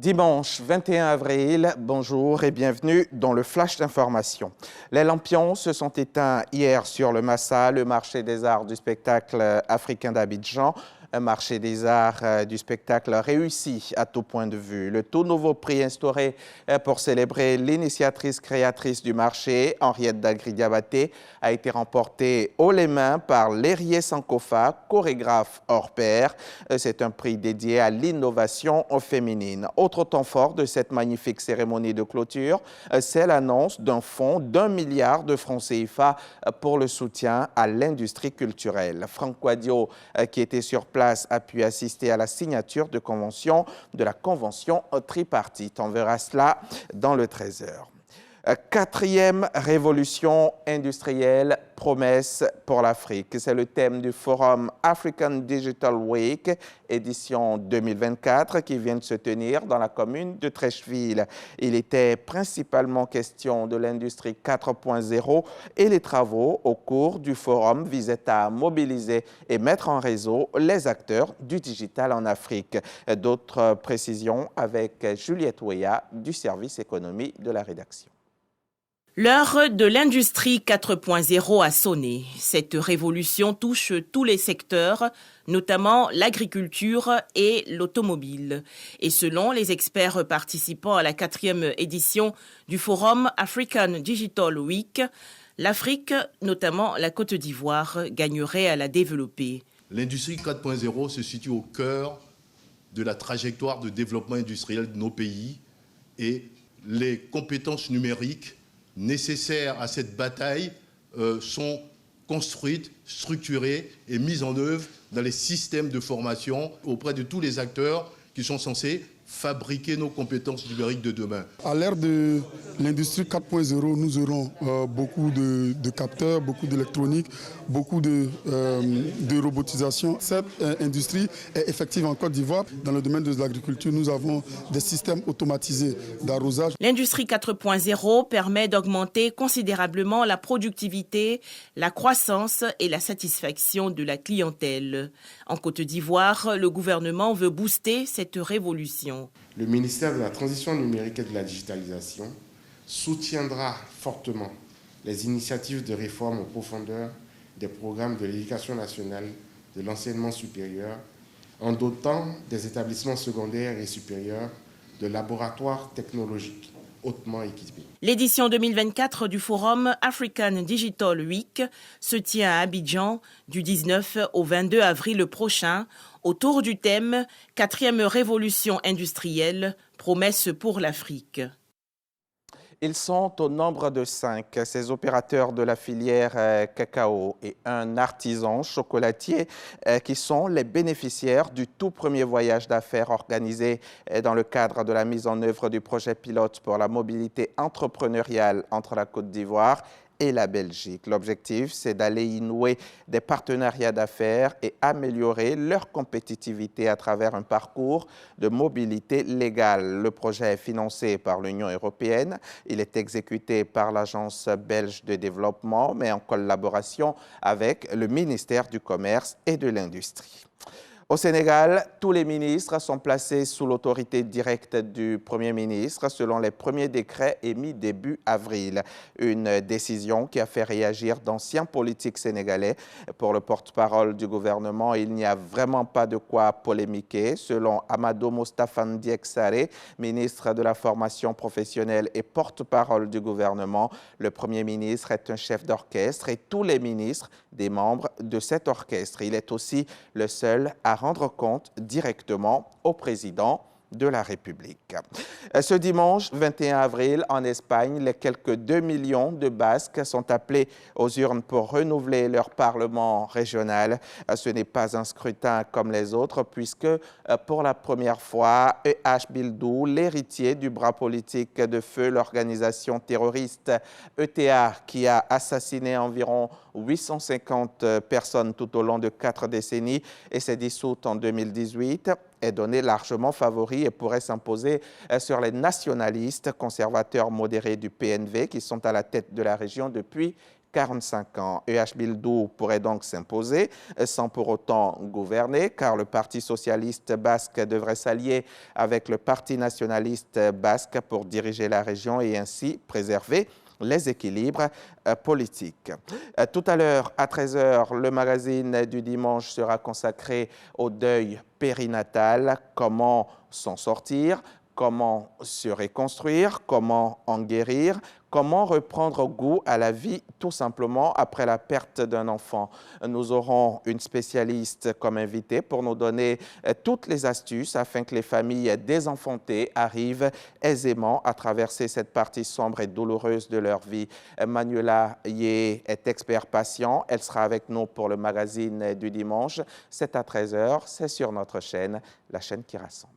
Dimanche 21 avril, bonjour et bienvenue dans le Flash d'information. Les lampions se sont éteints hier sur le Massa, le marché des arts du spectacle africain d'Abidjan. Un marché des arts du spectacle réussi à tout point de vue. Le tout nouveau prix instauré pour célébrer l'initiatrice créatrice du marché, Henriette Dagri-Diabaté, a été remporté haut les mains par Lérier Sankofa, chorégraphe hors pair. C'est un prix dédié à l'innovation féminine. Autre temps fort de cette magnifique cérémonie de clôture, c'est l'annonce d'un fonds d'1 milliard de francs CFA pour le soutien à l'industrie culturelle. Franck Quadio, qui était sur place, a pu assister à la signature de la convention tripartite. On verra cela dans le 13h. Quatrième révolution industrielle, promesse pour l'Afrique. C'est le thème du Forum African Digital Week, édition 2024, qui vient de se tenir dans la commune de Treichville. Il était principalement question de l'industrie 4.0 et les travaux au cours du forum visaient à mobiliser et mettre en réseau les acteurs du digital en Afrique. D'autres précisions avec Juliette Ouéa du service économie de la rédaction. L'heure de l'industrie 4.0 a sonné. Cette révolution touche tous les secteurs, notamment l'agriculture et l'automobile. Et selon les experts participants à la 4e édition du Forum African Digital Week, l'Afrique, notamment la Côte d'Ivoire, gagnerait à la développer. L'industrie 4.0 se situe au cœur de la trajectoire de développement industriel de nos pays et les compétences numériques nécessaires à cette bataille sont construites, structurées et mises en œuvre dans les systèmes de formation auprès de tous les acteurs qui sont censés fabriquer nos compétences numériques de demain. À l'ère de l'industrie 4.0, nous aurons beaucoup de capteurs, beaucoup d'électronique, beaucoup de robotisation. Cette industrie est effective en Côte d'Ivoire. Dans le domaine de l'agriculture, nous avons des systèmes automatisés d'arrosage. L'industrie 4.0 permet d'augmenter considérablement la productivité, la croissance et la satisfaction de la clientèle. En Côte d'Ivoire, le gouvernement veut booster cette révolution. Le ministère de la Transition numérique et de la digitalisation soutiendra fortement les initiatives de réforme en profondeur des programmes de l'éducation nationale, de l'enseignement supérieur, en dotant des établissements secondaires et supérieurs de laboratoires technologiques hautement équipés. L'édition 2024 du Forum African Digital Week se tient à Abidjan du 19 au 22 avril prochain autour du thème « 4e révolution industrielle, promesse pour l'Afrique ». Ils sont au nombre de 5, ces opérateurs de la filière cacao et un artisan chocolatier qui sont les bénéficiaires du tout premier voyage d'affaires organisé dans le cadre de la mise en œuvre du projet pilote pour la mobilité entrepreneuriale entre la Côte d'Ivoire et la Belgique. L'objectif, c'est d'aller y nouer des partenariats d'affaires et améliorer leur compétitivité à travers un parcours de mobilité légale. Le projet est financé par l'Union européenne. Il est exécuté par l'Agence belge de développement, mais en collaboration avec le ministère du Commerce et de l'Industrie. Au Sénégal, tous les ministres sont placés sous l'autorité directe du Premier ministre selon les premiers décrets émis début avril. Une décision qui a fait réagir d'anciens politiques sénégalais. Pour le porte-parole du gouvernement, il n'y a vraiment pas de quoi polémiquer. Selon Amadou Moustapha Ndiaye, ministre de la formation professionnelle et porte-parole du gouvernement, le Premier ministre est un chef d'orchestre et tous les ministres des membres de cet orchestre. Il est aussi le seul à rendre compte directement au président de la République. Ce dimanche 21 avril, en Espagne, les quelques 2 millions de Basques sont appelés aux urnes pour renouveler leur parlement régional. Ce n'est pas un scrutin comme les autres puisque pour la première fois, EH Bildu, l'héritier du bras politique de feu, l'organisation terroriste ETA qui a assassiné environ 850 personnes tout au long de 4 décennies et s'est dissoute en 2018, est donné largement favori et pourrait s'imposer sur les nationalistes conservateurs modérés du PNV qui sont à la tête de la région depuis 45 ans. EH Bildu pourrait donc s'imposer sans pour autant gouverner, car le Parti socialiste basque devrait s'allier avec le Parti nationaliste basque pour diriger la région et ainsi préserver les équilibres politiques. Tout à l'heure, à 13 h, le magazine du dimanche sera consacré au deuil périnatal. Comment s'en sortir? Comment se reconstruire? Comment en guérir? Comment reprendre goût à la vie tout simplement après la perte d'un enfant? Nous aurons une spécialiste comme invitée pour nous donner toutes les astuces afin que les familles désenfantées arrivent aisément à traverser cette partie sombre et douloureuse de leur vie. Manuela Yé est expert patient. Elle sera avec nous pour le magazine du dimanche. C'est à 13 h. C'est sur notre chaîne, la chaîne qui rassemble.